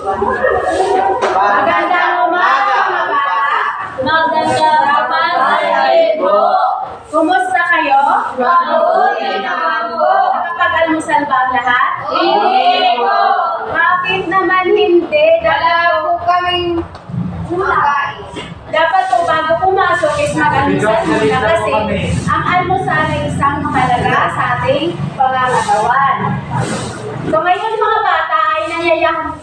Magandang umaga, mga bata. Magandang umaga po. Kumusta kayo? Mabuti naman po. Nakapag-almusal ba ang lahat? Hindi po. Bakit naman hindi? Wala po kaming kumakain. Dapat po bago pumasok is mag-almusal muna kasi ang almusal ay isang mahalaga sa ating pangangatawan. So ngayon mga bata ay nangyayang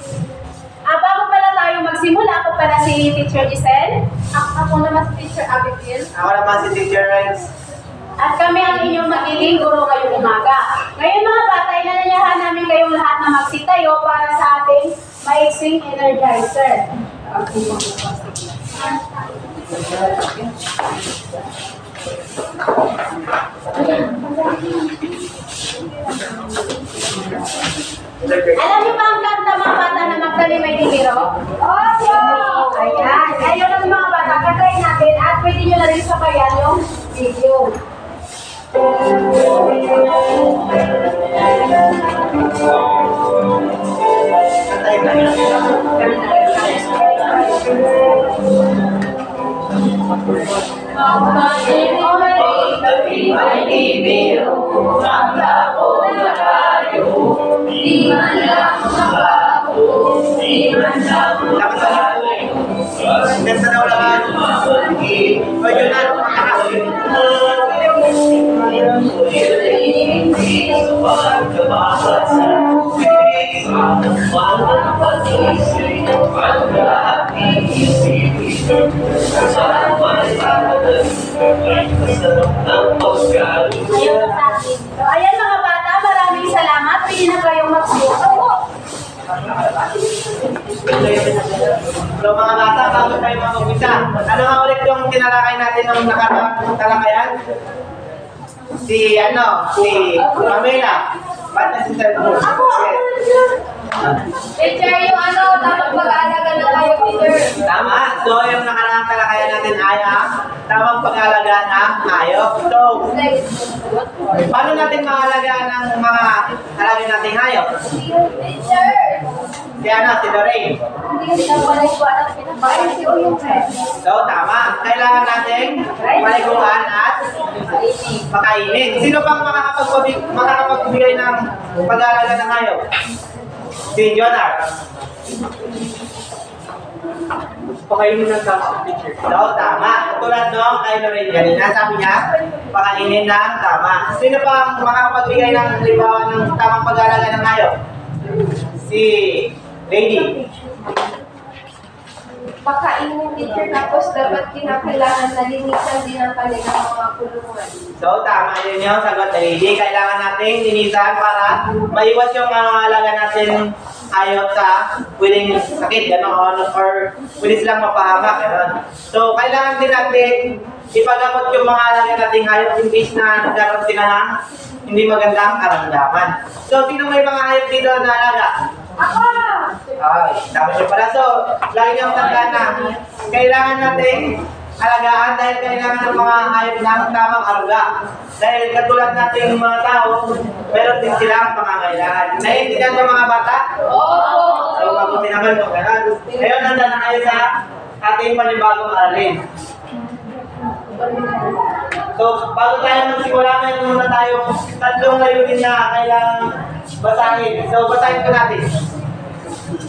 bago pala tayo magsimula, ako pala si Teacher Giselle. Ako naman si Teacher Abigail. Ako naman si Teacher Rex. At kami ang inyong magiging guro ngayong umaga. Ngayon mga bata, inanyayahan namin kayong lahat na magsitayo para sa ating maiksing energizer. Alam niyo ba ang kanta mga bata na magtalim ay diliro? Opo! Ayan. Ayun ang mga bata, katry natin at pwede nyo na rin sabayan yung video. Ganda na ulangan. Pwede na. So, ayan mga bata, maraming salamat. Pwede na kayong magsuot. So mga bata, bago tayo mag-umpisa, ano nga ulit yung tinalakay natin ng nakaraang talakayan? Si Pamela. Ba't na si Sir Bruce? Teacher, yung dapat mag-aalaga na kayo, teacher. Tama. So yung nakaraang talakayan natin ay ang tamang pag-aalaga ng hayop. So, paano natin maalagaan ang mga alaga nating hayop? Teacher! Si Lorraine. Hindi na wala ko anak pinabayan si Oyong. So, tama. Kailangan nating paliguan at pakainin. Sino pang makakapagbigay ng pag-aalaga ng hayop? Si Jonar. Pakainin ng tama, teacher. So, tama. Tulad nung kay Lorraine kanina, sabi niya, pakainin ng tama. Sino pang makakapagbigay ng halimbawa ng tamang pag-aalaga ng hayop? Si Lady. Pakainin, teacher, tapos dapat kinakailangan nalinisan din ang kanilang mga kulungan. So, tama yun yung sagot na Lady. Kailangan natin linisan para maiwas yung alaga natin hayop sa pwedeng sakit, gano'n, or pwede silang mapahamak, gano'n. So, kailangan din natin ipagamot yung mga alaga nating hayop in case na nagkaroon sila ng hindi magandang karamdaman. So, sino may mga hayop dito na alaga? Ako! Ay, dami nyo pala. So, lagi nyo tandaan na kailangan natin alagaan dahil kailangan ng mga hayop ng tamang aruga. Dahil katulad natin yung mga tao, meron din silang pangangailangan. Naiintindihan ba mga bata? Oo! So, mabuti naman kung gano'n. Ngayon, nandun na kayo sa ating panibagong aralin. So, bago tayo magsimula, meron muna tayong tatlong layunin na kailangan basahin. So, basahin ko natin.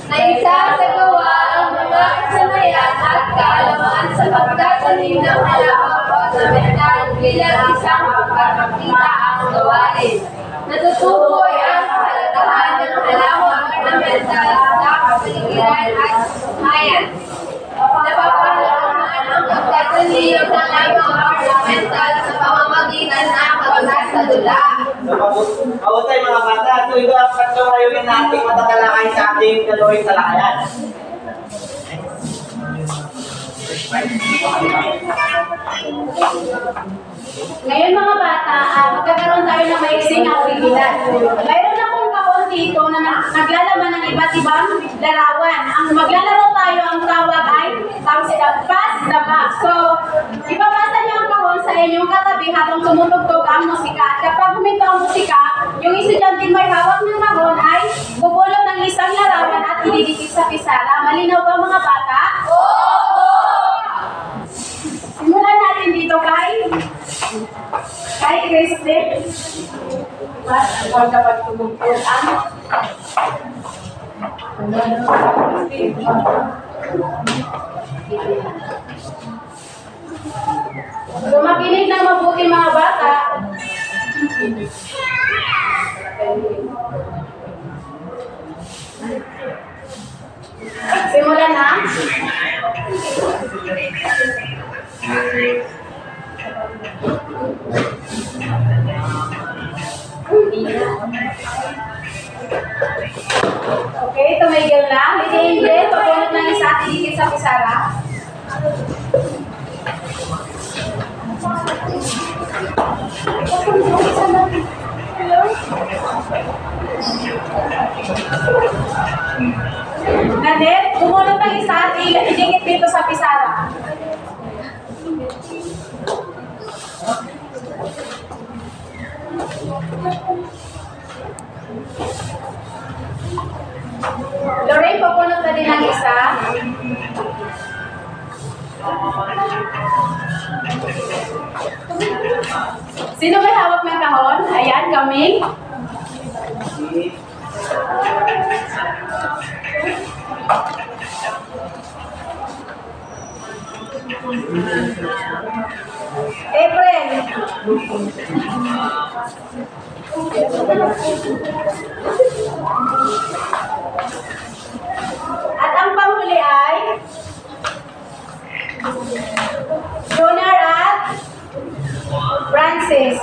Naisasagawa ang mga kasanayan at kaalaman sa pagtatanim ng halaman ornamental bilang isang pagpapakita ang gawain. Natutukoy ang kahalagahan ng halaman ornamental sa kapaligiran at kayan. Napapalalaman ang pagtatanim ng halaman ornamental sa pamamagitan ng pagsasadula. So, mabutay mga bata. So, ito ang tatlong layunin na ating matatalakay sa ating gagawing talakayan. Ngayon mga bata, magkakaroon tayo ng maiksing aktibidad. Mayroon akong kahon dito na naglalaman ng iba't ibang larawan. Ang maglalaro tayo, ang tawag ay pass the buck. So, ipapasa niyo ang kahon sa sa inyong katabi habang tumutugtog ang musika. At kapag huminto ang musika, yung estudyante may hawak ng kahon ay bubulot ng isang larawan at ididikit sa pisara. Malinaw ba mga bata? Simulan natin dito kay Kristen. Huwag kapag tumutugtog ang so, makinig ng mabuti mga bata. Simulan na. Okay, tumigil na. Hindi, pagpunod ng isa at idikit sa pisara. Nanet, pumunod ng isa at idikit dito sa pisara. Lorraine, papunod na din ang isa. Sino may hawak ng kahon? Ayan, kami. April. At ang panghuli ay Jonar at Francis.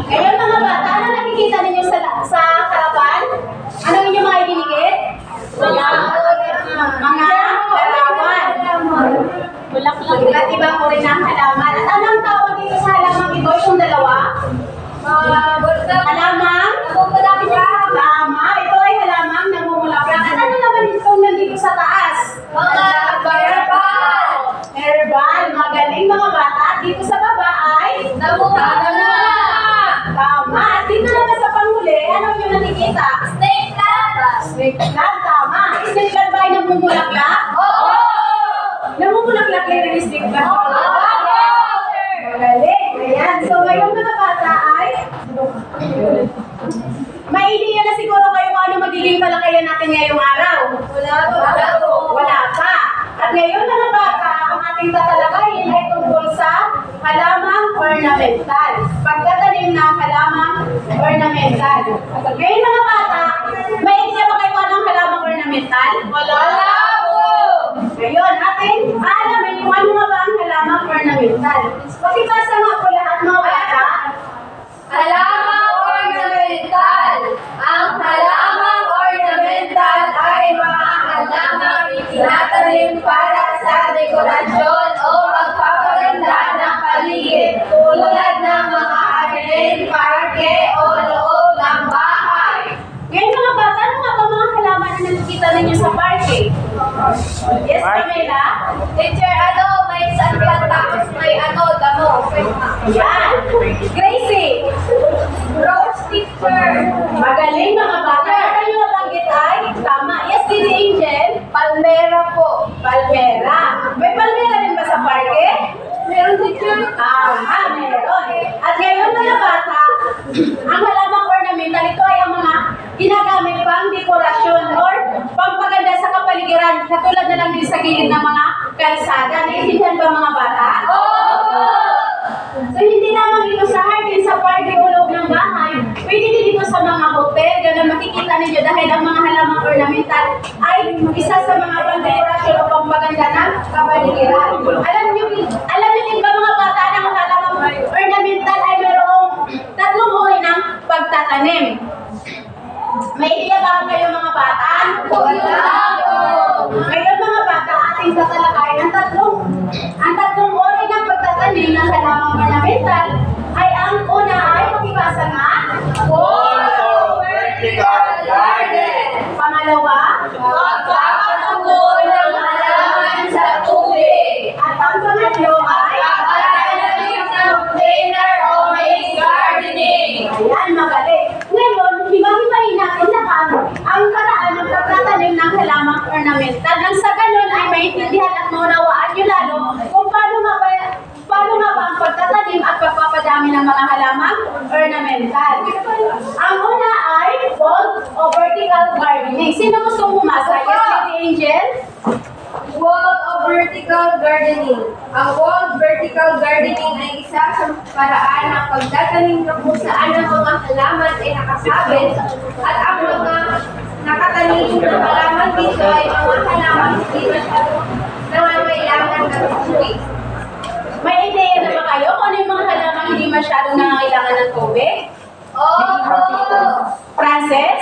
Ngayon mga bata, ano nakikita ninyo sa harapan? Ano inyong mga idinikit? Mga larawan. Iba't ibang uri ng halaman. At anong tawag dito sa halamang ito? Yung dalawa? Halamang? Tama. Ito ay halamang namumulaklak. At ano naman ito nandito sa taas? Herbal. Magaling mga bata. At dito sa baba ay? Tama. At dito naman sa panghuli, ano yung nakikita? Snake plant. Tama. Snake plant ba ay namumulaklak? Namumulaklak yung snake plant. Magaling. Ayan. So ngayon mga bata ay may idea na siguro kayo kung ano magiging talakayan natin ngayong araw. Wala pa. At ngayon mga bata, ang ating tatalakayin ay tungkol sa halamang ornamental. Pagtatanim ng halamang ornamental. Ngayon mga bata, may idea ba kayo kung anong halamang ornamental? Wala po. Ngayon, ating alamin kung ano nga ba ang halamang ornamental. Pakibasa nga po lahat mga bata. Halamang ornamental. Ang halamang ornamental ay mga halamang itinatanim para sa dekorasyon o pagpapaganda ng paligid, tulad ng mga arlen, parke o loob ng bahay. Ngayon mga bata, ano nga ba mga halaman na nakikita ninyo sa parke? Yes, Camila? Teacher, may sakyan tapos may damo. Yan. Gracie? Rose tip teacher. Magaling mga bata. Ano yung nabanggit ay? Tama. Yes, Tita Angel? Palmera po. Palmera. May palmera rin ba sa parke? Meron, teacher. Tama, meron. At ngayon mga bata, ang halamang ornamental, ito ay ang mga ginagamit pang dekorasyon or pampaganda sa kapaligiran, katulad na lang din sa gilid ng mga kalsada. Naiintindihan ba mga bata? So hindi lamang ito sa hardin, sa parke o loob ng bahay, pwede din ito sa mga hotel, ganun makikita ninyo dahil ang mga halamang ornamental ay isa sa mga pang-dekorasyon o pampaganda ng kapaligiran. Alam niyo din ba mga bata na ang halamang ornamental ay mayroong tatlong uri ng pagtatanim? May idea ba kayo mga bata? Wala po. Ngayon mga bata, ating tatalakayin ang tatlong uri ng pagtatanim ng halamang ornamental ay ang una ay pakibasa nga Wall or vertical garden. Pangalawa, Pagpapatubo ng halaman sa tubig. at ang pangatlo ay Pagpapatanim ng container o maze gardening. ayan, magaling. Ngayon, himahimayin natin lahat ang paraan ng pagtatanim ng halamang ornamental. Nang sa ganun ay maintindihan at maunawaan nyo lalo kung paano nga ba ang pagtatanim at pagpapadami ng mga halamang ornamental. Ang una ay wall o vertical gardening. Sino gustong pumasa? Yes, Lady Angel? Wall of vertical gardening. Ang wall vertical gardening ay isa sa paraan ng pagtatanim na kung saan ang mga halaman ay nakasabit at ang mga nakatanim na halaman dito ay mga halaman hindi masyadong nangangailangan ng tubig. May idea na ba kayo kung ano yung mga halamang hindi masyadong nangangailangan ng tubig? Frances?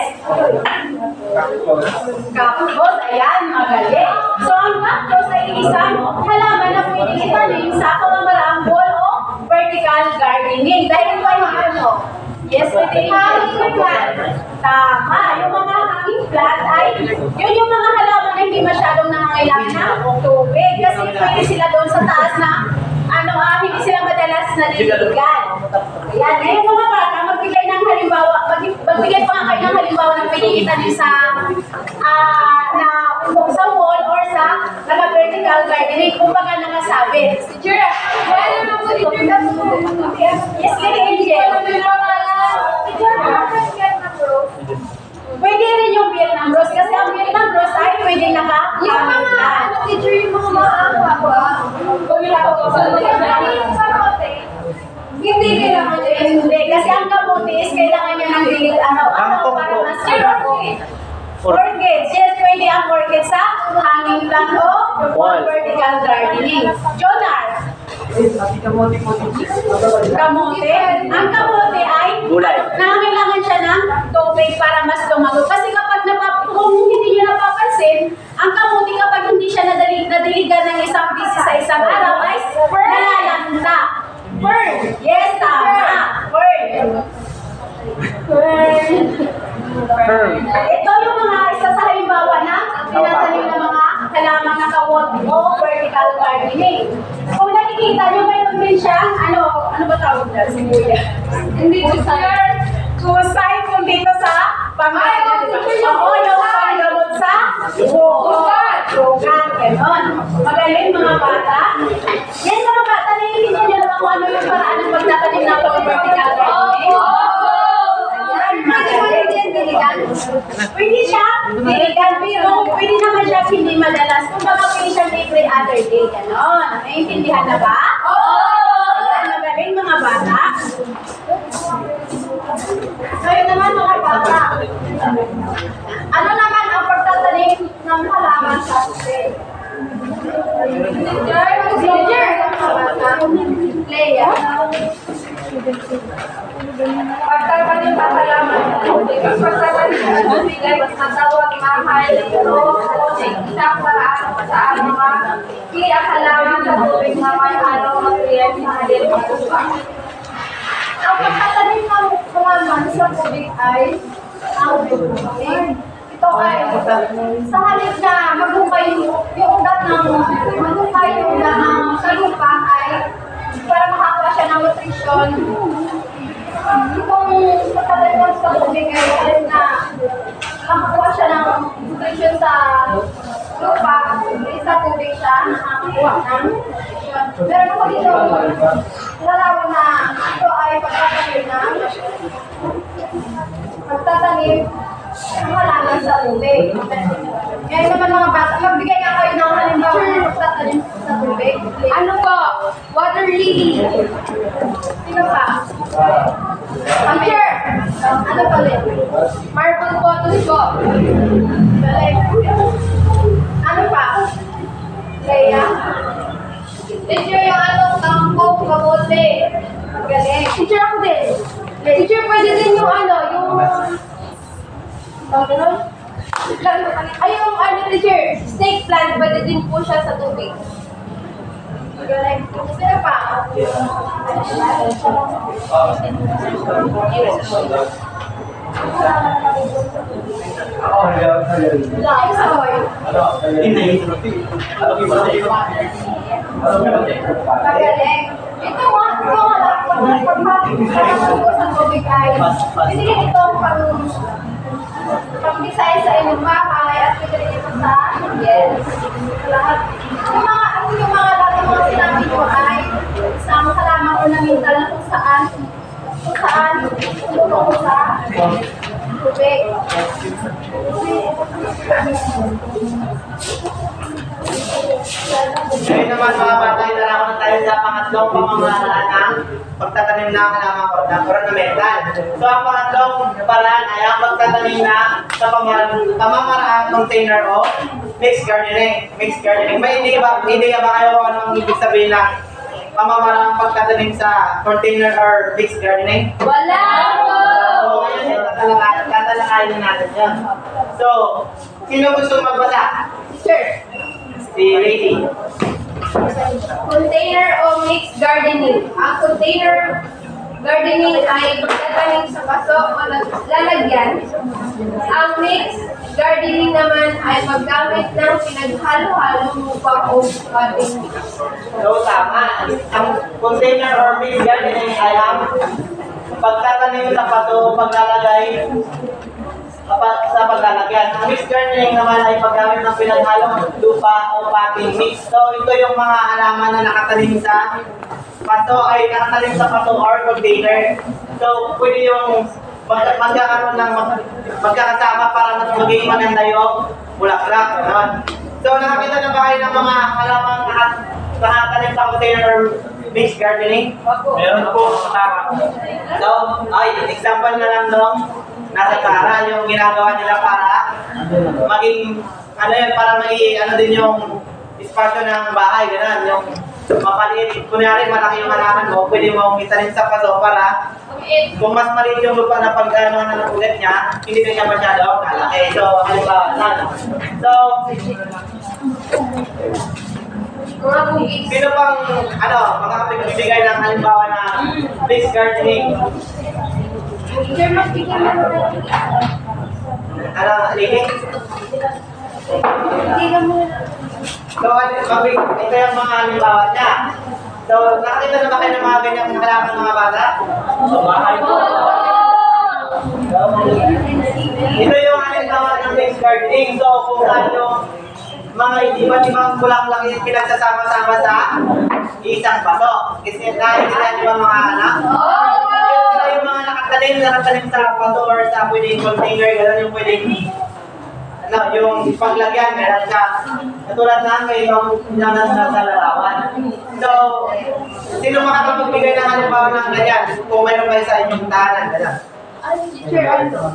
Cactus, ayan, magaling. So, ang cactus ay isang halaman na pwedeng itanim sa pamamaraang wall o vertical gardening. Dahil ito ay ano? Yes, pwede hanging plant. Tama, yung mga hanging plant ay, yun yung mga halaman na hindi masyadong nangangailangan ng tubig. Kasi pwede sila doon sa taas na, hindi sila madalas naliligan. Ayan, ngayon mga bata, magbigay ng halimbawa, magbigay pa nga kayo ng halimbawa ng pwede itanim sa sa wall or sa naka-vertical gardening, kumbaga nakasabit. Teacher, kaya naman po dito Yes, Lady Angel. Pwede rin yung Vietnam rose kasi ang Vietnam rose ay pwede Yung mga, teacher, yung mga maangwa Hindi kailangan nyo hindi. Kasi ang kamuti is kailangan nyo ng dilig Kangkong para po. mas orchids. Yes, pwede ang orchid sa hanging plant o Wall. vertical gardening. Jonar, kamote. Ang kamote ay Gulay. nangangailangan siya ng tubig para mas lumago. Kasi kung hindi nyo napapansin, ang kamote kapag hindi siya nadiligan ng isang bisis sa isang araw ay nalalanta. Fern. Yes, tama. Fern. Ito yung mga isa sa halimbawa na tinatanim ng mga halamang naka-wall o vertical gardening. Kung nakikita nyo, mayroon din siyang, ano ba tawag na? Sibuyas. Hindi, teacher. Kusay kung dito sa panggamot. Oo, yung panggamot sa buhok. Sugat, gano'n. Magaling mga bata. Yan mga bata, naiintindihan nyo naman kung ano yung paraan ng pagtatanim ng vertical gardening. Ayan, magaling. Pwede siya diligan, pero pwede naman siya hindi madalas. Kung baka pwede siya every other day, gano'n. Naiintindihan na ba? Ayan, magaling mga bata. Ngayon naman mga bata, ano naman ang pagtatanim ng halaman sa tubig? Teacher! Leia? Pagtatanim ng halaman sa tubig. Ang pagtatanim ng tubig ay mas matawag mahal ito isang paraan kung saan mga ang halaman sa tubig na may halong material sa halil matupa. Ang pagtatanim ng halaman sa tubig ay ang tubig. Ito ay sa halip na maghukay yung ugat ng sa lupa ay para makakuha siya ng nutrisyon. Itong pagtatanim sa tubig ay alam na nakakuha siya ng nutrition sa lupa, sa tubig siya, nakakuha ng nutrition. Pero kung dito, lalawan na ito ay pagtatanim ng halaman sa tubig. Ngayon naman mga bata, magbigay nga kayo ng halimbawa ng pagtatanim sa tubig. Ano po? Water lily. Sino pa? Teacher! Ano pa rin? Marble photos po. Galing. Ano pa? Leia? Teacher, yung anong kangkong kamote. Galing. Teacher ako din. Teacher, pwede din yung ano, yung... Ganun? Ay, yung ano, teacher, snake plant, pwede din po siya sa tubig. Galing. Sino pa? Laking saboy. Magaling. Ito nga, pagpapagod sa tubig ay pinili itong pag-design sa inyong bahay at pinili ito sa lahat. Yung mga lahat ng mga sinabi ko ay isang kalamang ornamental na kung saan tumutulong sa tubig. Ngayon naman mga bata, inarawan na tayo sa pangatlong pamamaharaan ng pagtatanim ng halaman ornamental. So ang pangatlong paraan ay ang pagtatanim na sa pamamaraan container o mixed gardening. Mixed gardening. May idea ba kayo kung anong ibig sabihin ng pamamaraan pagtatanim sa container or mixed gardening? Wala po! So ngayon, tatalakayin natin yan. So, sino gusto magbasa? Teacher, Si Lady. container o mixed gardening. Ang container gardening ay pagtatanim sa paso o lalagyan. Ang mixed gardening naman ay paggamit ng pinaghalo-halong lupa o potting mix. So, tama. Ang container or mixed gardening ay ang pagtatanim sa pato, paglalagay sa paglalagyan. Ang mixed gardening naman ay paggamit ng pinaghalong lupa o potting mix. So, ito yung mga halaman na nakatanim sa pato ay nakatanim sa pato or container. So, pwede yung magkakaroon ng magkakasama para mas maging maganda yung bulaklak. Ganon. So, nakakita na ba kayo ng mga halamang nakatanim sa container or mixed gardening? Meron po. So, example na lang nung nasa Tara, yung ginagawa nila para maging, para ano din yung espasyo ng bahay, gano'n, yung mapaliit. Kunyari, malaki yung halaman mo, pwede mo itanim sa paso para kung mas maliit yung lupa na pag-ano ng ulit niya, hindi na siya masyado kalaki. So, halimbawa, so, Mga bugis. sino pang, makakapagbigay ng halimbawa na mixed gardening? Teacher, mas bigyan mo na. Lili? Hindi na mo. So, ito yung mga halimbawa niya. So, nakakita na ba kayo ng mga ganyang halaman mga bata? Sa bahay po. Ito yung halimbawa ng mixed gardening. So, kung saan yung mga iba't ibang bulaklak yung pinagsasama-sama sa isang paso. Kasi nakikita niyo ba mga anak? Ito yung mga nakatanim sa paso or sa pwedeng container, gano'n yung pwedeng yung paglagyan, meron ka. Katulad na kayo yung nasa larawan. So, sino makakapagbigay ng halimbawa ng ganyan? Kung mayroon kayo sa inyong tahanan, gano'n. Teacher, ano?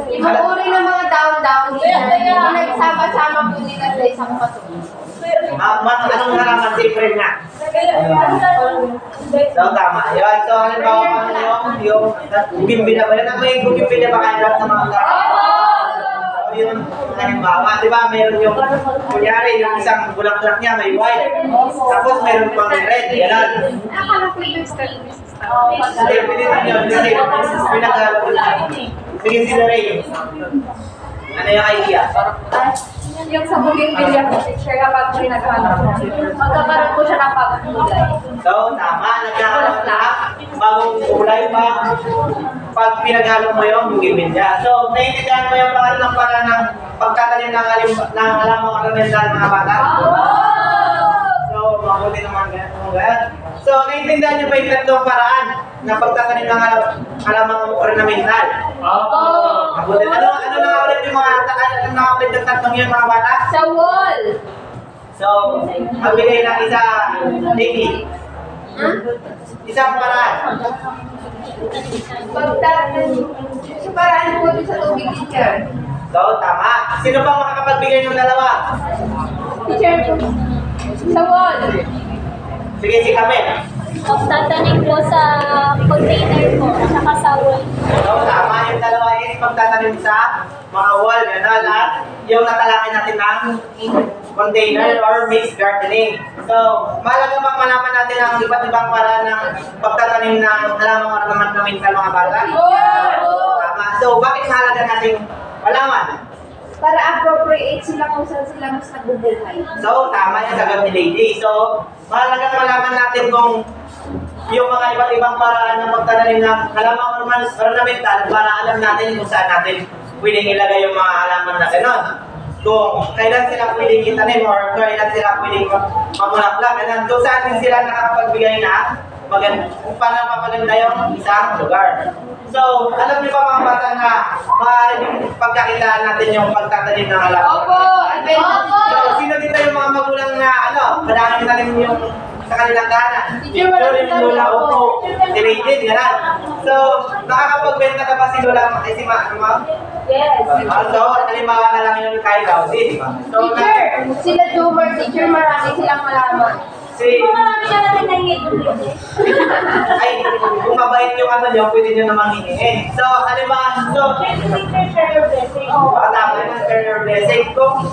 Ibang uri ng mga daon-daon nila. Nagsama-sama po nila sa isang paso. Anong halaman? Siyempre nga. So, tama. Yun. So, halimbawa yung bugimbila ba? Yan ang may bugimbila ba kayo sa mga yun, halimbawa, di ba, meron yung, kunyari, yung isang bulaklak niya may white, tapos meron pang red, gano'n. Hindi, pilitin nyo, kasi pinaghalo ko lang. Sige, sila Ray. Ano yung idea? Yung sa bougainvillea po, teacher, kapag pinaghalo po, magkakaroon po siya ng bagong kulay. So, tama, nagkakaroon na bagong kulay ba? pag pinaghalo mo yung bougainvillea. So, naiintindihan mo yung pangalan para ng pagtatanim ng halamang ornamental mga bata? So, mabuti naman ganyan. So, naiintindihan niyo ba yung tatlong paraan ng pagtatanim ng halamang ornamental? Mabuti. Ano na ulit yung yung tatlong yun mga bata? Sa wall. So, magbigay ng isa, Nikki. Isang paraan. Sa paraan po sa tubig, teacher. So, tama. Sino bang makakapagbigay ng dalawa? Teacher, sa wall. Sige, si Camel. Pagtatanim po sa container po, saka sa wall. So, tama. Yung dalawa is pagtatanim sa mga wall, gano'n, at yung natalakay natin ng container or mixed gardening. So, mahalaga bang malaman natin ang iba't ibang paraan ng pagtatanim ng halamang ornamental mga bata? Tama. So, bakit mahalaga nating malaman? Para appropriate sila kung saan sila mas nagbubuhay. So, tama yung sagot ni Lady. So, mahalaga malaman natin kung yung mga iba't ibang paraan ng pagtatanim ng halamang ornamental para alam natin kung saan natin pwedeng ilagay yung mga halaman na gano'n. Kung kailan sila pwedeng itanim or kailan sila pwedeng mamulaklak. So, saan din sila nakakapagbigay na kung paano mapaganda yung isang lugar. So, alam niyo ba mga bata na maaaring pagkakitaan natin yung pagtatanim ng halaman? Opo! So, sino dito yung mga magulang na madaming tanim yung sa kanilang tahanan? Teacher, walang Yung Lola, opo, si Rated, gano'n. So, nakakapagbenta na ba si Lola, si Ma'am? Yes. So, halimbawa na lang yung kay Gauzy, di ba? So, Teacher, sila Jomar, teacher, marami silang malaman. Marami ka natin nangingit. ay, kung mabait yung ano nyo, pwede nyo namang hingin. So, halimbawa, so, tama yung share your blessing. Kung,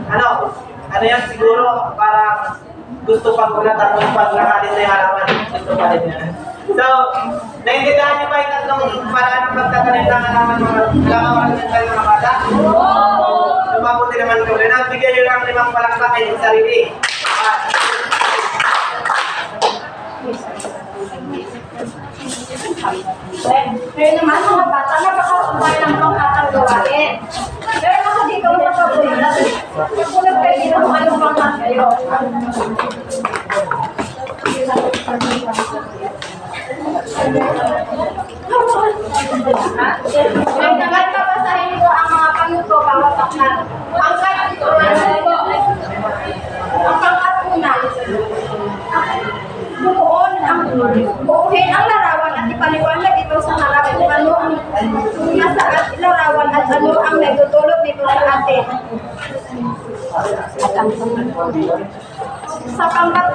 ano yan, siguro, parang gusto pag ulat at pag nakalis na yung halaman, gusto pa rin yan. So, naiintindihan niyo ba yung tatlong paraan ng pagtatanim ng halaman ornamental mga bata? So, mabuti naman ko rin. Bigyan nyo lang 5 palakpak kayo sa sarili. Pero naman mga bata, napakasubay ng pangkatang gawain. Pero ako dito ang nakabulat. Nagulat kayo dito kung anong pangkat kayo. May naman papasahin ko ang mga panuto bawat aklat. Pangkat ito. Ang pangkat una. Buuhin ang larawan at ipaliwanag ito sa harap kung ano ang nasa larawan at ano ang nagtutulog nito sa atin. Sa pangkat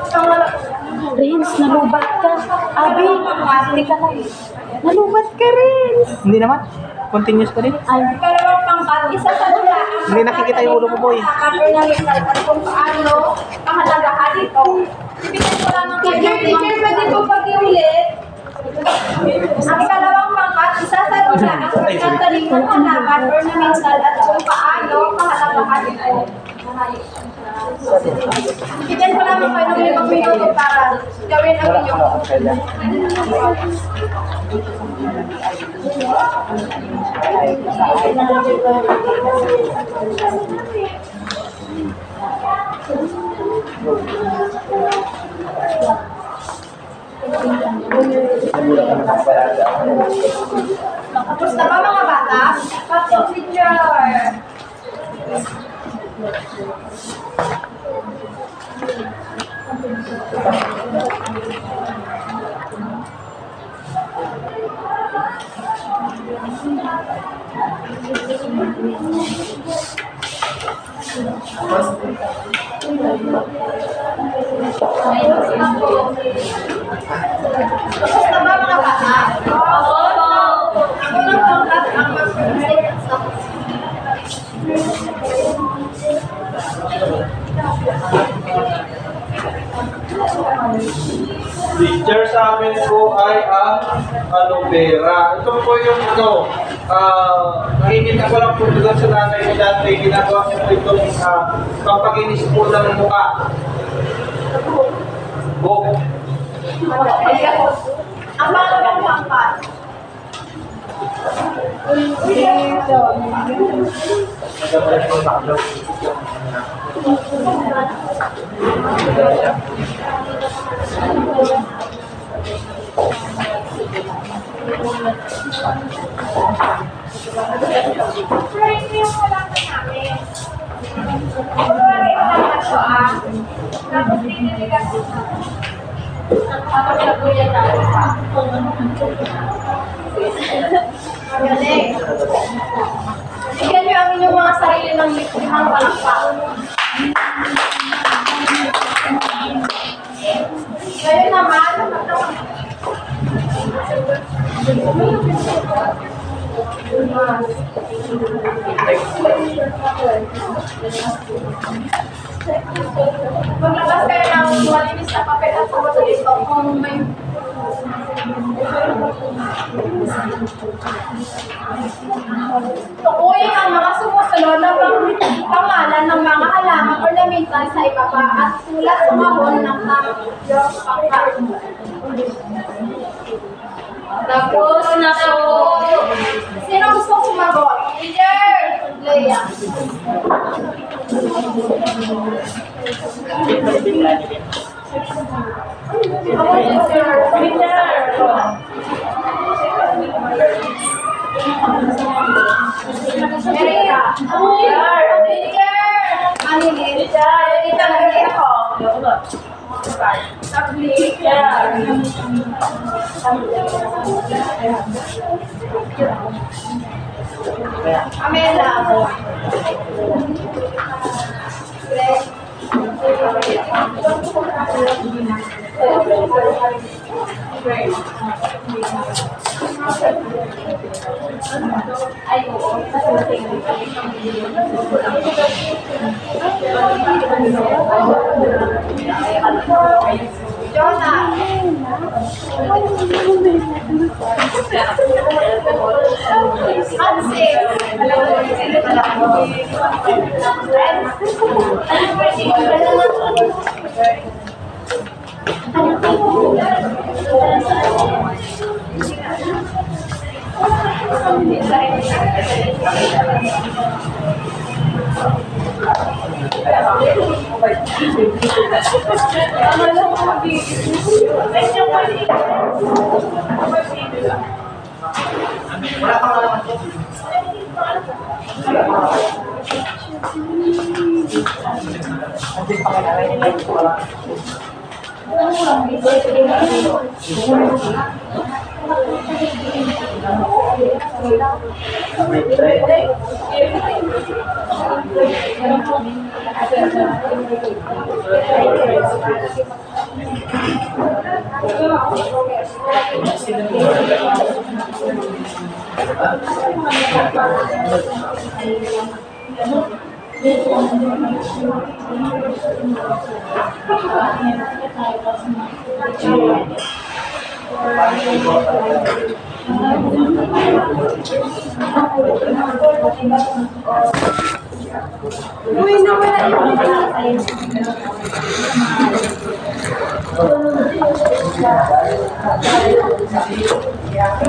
Renz, nalubat ka. Abi, hindi ka lang. Nalubat ka, Renz. Hindi naman. Continuous pa rin. ikalawang pangkat, isa sa dula ang Hindi nakikita yung ulo ko, boy. ornamental at kung paano kahalagahan ito. Ibigay ko lamang kayo ng Teacher, pwede po pag-iulit? ang ikalawang pangkat, isa sa dula ang pagtatanim ng halaman ornamental at kung paano kahalagahan ito. Ibigay ko lamang kayo ng 5 minuto para gawin ang inyong Tapos na ba mga bata? Tapos teacher! Tapos na ba mga bata? Ako ng pangkat ang mag-present sa Teacher sa amin po ay ang aloe vera. Ito po yung nakikita ko lang po doon sa nanay ko dati. Ginagawa niya po itong pampakinis po ng mukha. ang pangalawang pangkat. Friend, yung wala ka namin. Sorry, wala ka to ah. Tapos diniligan ko sa tapos nagbuyan tayo pa. Magaling. Bigyan niyo ang inyong mga sarili ng limang palakpak. Kayo naman, maglabas kayo ng malinis na papel at sa dito kung may tukuyin ang mga sumusunod ng pangalan ng mga halaman ornamental sa ibaba at sulat sumabon ng pangkat. Tapos na po. Sino gusto sumagot? Leader! Leia. Amela. Jonah.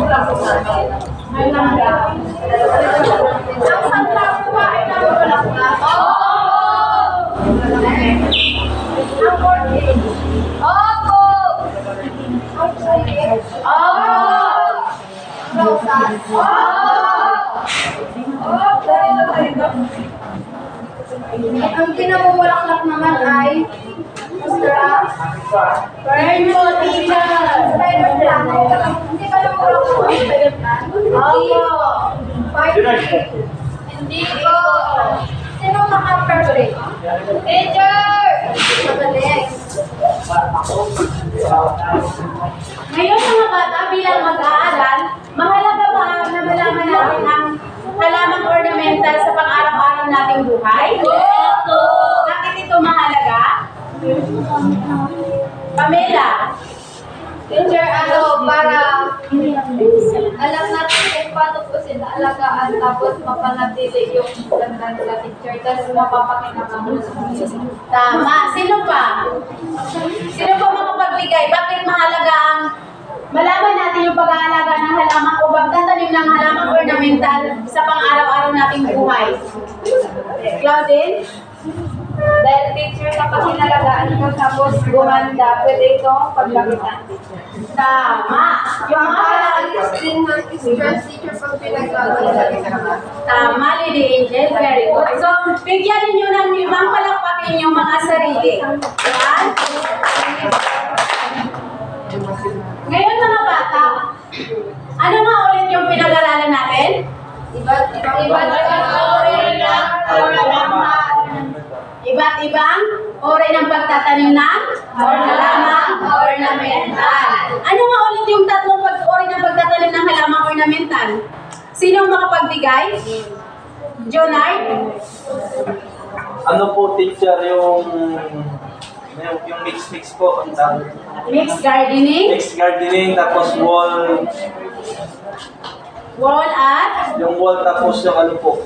Wala pang alaman ko. Ang santawa ay nabulak na. Ang 14. Opo! Ang 20. Opo! Rosas. Opo! Ang pinamumulaklak naman ay Ferno, teacher! Spider-Man. Hindi ba namumulaklak? Spider-Man? Opo! Fighting. Hindi ko. Sino maka-perfect? Teacher! Magaling. Ngayon mga bata bilang mag-aaral, mahalaga ba na malaman natin ang halamang ornamental sa pang-araw-araw nating buhay? Oo! Bakit ito mahalaga? Pamela? Teacher, para alam natin kung paano po sila alagaan tapos mapanatili yung ganda nila, teacher. Tapos mapapakinabangan. Tama. Sino pa? Sino pa makapagbigay? Bakit mahalaga ang malaman natin yung pag-aalaga ng halaman o pagtatanim ng halaman ornamental sa pang-araw-araw nating buhay? Claudine? Dahil teacher kapag hinalagaan mo tapos gumanda, pwede itong paglakitan. Tama. Yung mga halaman. Stress teacher pag pinagkagalan. Tama, Lady Angel. Very good. So, bigyan ninyo ng limang palakpakin yung mga sarili. Yan. Ngayon mga bata, ano nga ulit yung pinag-aralan natin? Iba't Iba't-ibang uri ng pagtatanim ng halaman ornamental. Ano nga ulit yung tatlong uri ng pagtatanim ng halaman ornamental? Sino ang makapagbigay? Jonard? Ano po, teacher, yung mix po, ang tawag. Mixed gardening? Mixed gardening, tapos wall At? yung wall, tapos yung ano po,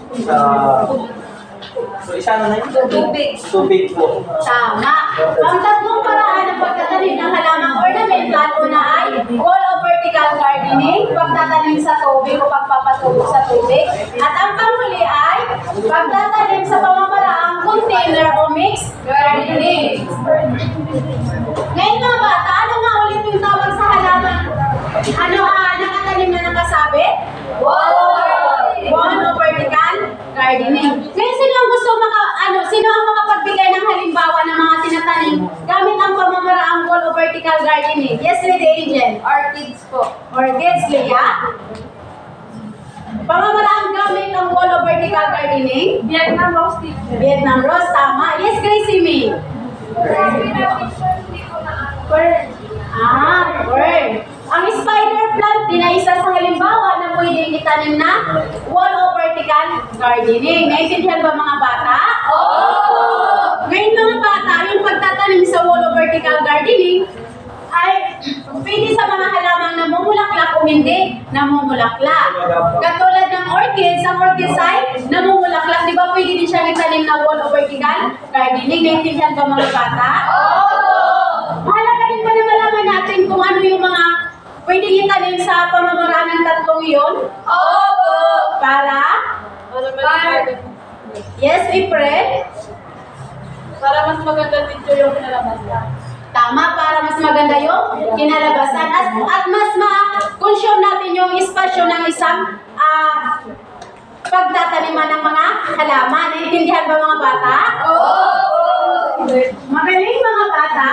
so isa na yun? Tubig po. Tama. Ang tatlong paraan ng pagtatanim ng halamang ornamental, una ay wall o vertical gardening, pagtatanim sa tubig o pagpapatubig sa tubig. At ang panghuli ay pagtatanim sa pamamaraang container o mixed gardening. Ngayon mga bata, ano nga ulit yung tawag sa halaman? Nakatanim na nakasabit? Wall o vertical gardening. Ngayon, sino ang makapagbigay ng halimbawa ng mga tinatanim gamit ang pamamaraang wall o vertical gardening? Yes, Lady Angel. orchids po. Orchids, Leah. Pamamaraang gamit ang wall o vertical gardening? Vietnam rose teacher. Vietnam rose, tama. Yes, Gracie May. Fern. Ang spider plant, din ay isa sa halimbawa na pwedeng itanim na wall o vertical gardening. Naintindihan ba mga bata? Oo! Ngayon mga bata, yung pagtatanim sa wall o vertical gardening ay pwede sa mga halamang namumulaklak o hindi namumulaklak. Katulad ng orchids, ang orchids ay namumulaklak. Di ba pwede din siya itanim na wall o vertical gardening? Naintindihan ba mga bata? Oo! Mahalaga din ba na malaman natin kung ano yung mga pwedeng itanim sa pamamaraan ng tatlong iyon? Oo! Para? Yes, April? Para mas maganda teacher yung pinalabasan. Tama, para mas maganda yung kinalabasan at mas ma-consume natin yung espasyo ng isang pagtataniman ng mga halaman. Naintindihan ba mga bata? Oo! Magaling mga bata.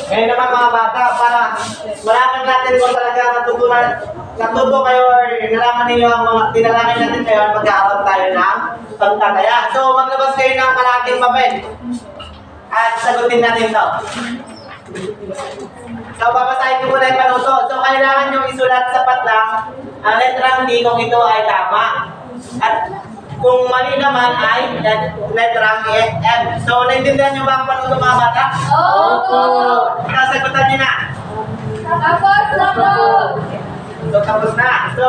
Ngayon naman mga bata, para malaman natin kung talaga natuto kayo or nalaman ninyo ang mga tinalangin natin ngayon, magkakaroon tayo ng pagtataya. So maglabas kayo ng kalahating papel at sagutin natin to. So babasahin ko muna yung panuto. So kailangan nyo isulat sapat lang ang letrang D kung ito ay tama. At kung mali naman ay letrang M. So naintindihan nyo ba ang panuto mga bata? Oo! Sasagutan nyo na. Tapos! So tapos na. So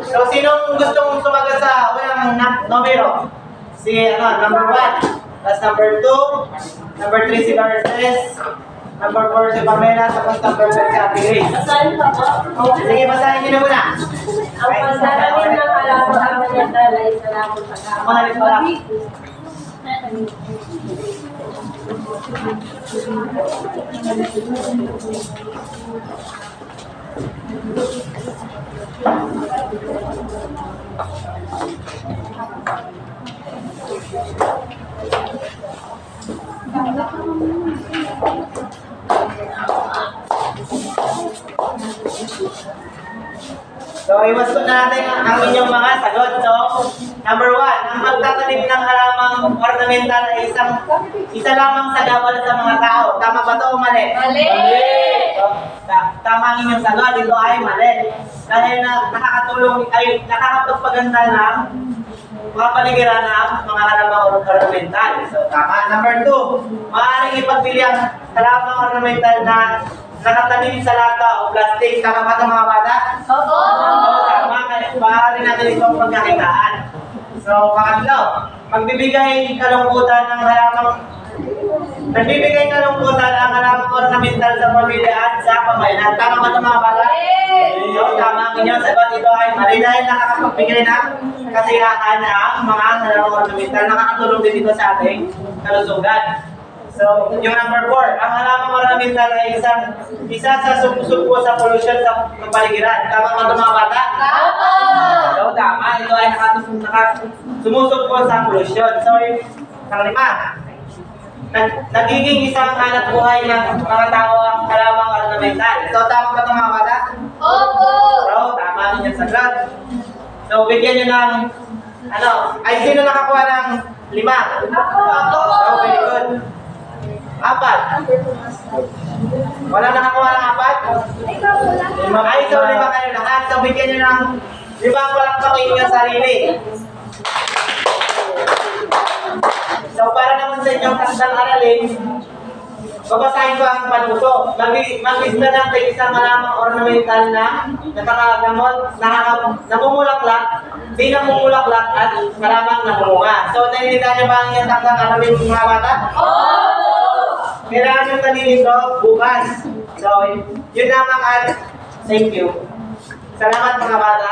So, sinong gustong sumagot sa unang numero? Si, number 1. Tapos number 2. Number 3 si Mercedes. Number 4 si Pamela. Tapos number 5 si Ate Grace. Sige, basahin niyo na muna. Ang pagtatanim ng halaman ornamental ay salamat sa Ako na rin pala. So, iwas na natin ang inyong mga sagot. So, number 1, ang pagtatanim ng halamang ornamental ay isa lamang sa gawal sa mga tao. Tama ba ito o mali? Mali! So, tama ang inyong sagot. Ito ay mali. Dahil nakakatulong, ay nakakapagpaganda ng kapaligiran ng mga halamang ornamental. So, tama. Number 2, maaaring ipagbili ang halamang ornamental na nakatanim sa lata o plastic. Tama ba ito mga bata? Oo! Oo, tama. Maaari natin itong pagkakitaan. So, pangatlo, nagbibigay kalungkutan ang halamang ornamental sa pamilya at sa pamayanan. Tama ba ito mga bata? So, tama ang inyong sagot. Ito ay mali dahil nakakapagbigay ng kasiyahan ang mga halamang ornamental. Nakakatulong din ito sa ating kalusugan. So, yung number 4, ang halamang ornamental ay isa sa sumusupo sa pollution sa kapaligiran. Tama ba ito mga bata? So, tama. Ito ay sumusupo sa pollution. So, yung panglima, nagiging isang hanap buhay ng mga tao ang halamang ornamental. So, tama ba ito mga bata? Opo! So, tama ang inyong sagot. So, bigyan nyo ng, ay sino nakakuha ng 5? So, very good. 4. Wala nakakuha ng 4? Ay, so 5 kayo lahat. So, bigyan nyo ng 5 palakpakin inyong sarili. So, para naman sa inyong takdang aralin, babasahin ko ang panuto. Mag-lista ng isang halamang ornamental na nakakagamot, namumulaklak, di namumulaklak at halamang namumunga. So, naiintindihan niyo ba ang inyong takdang aralin mga bata? Kailangan yung talinin ko bukas. So, yun lamang at thank you. Salamat mga bata.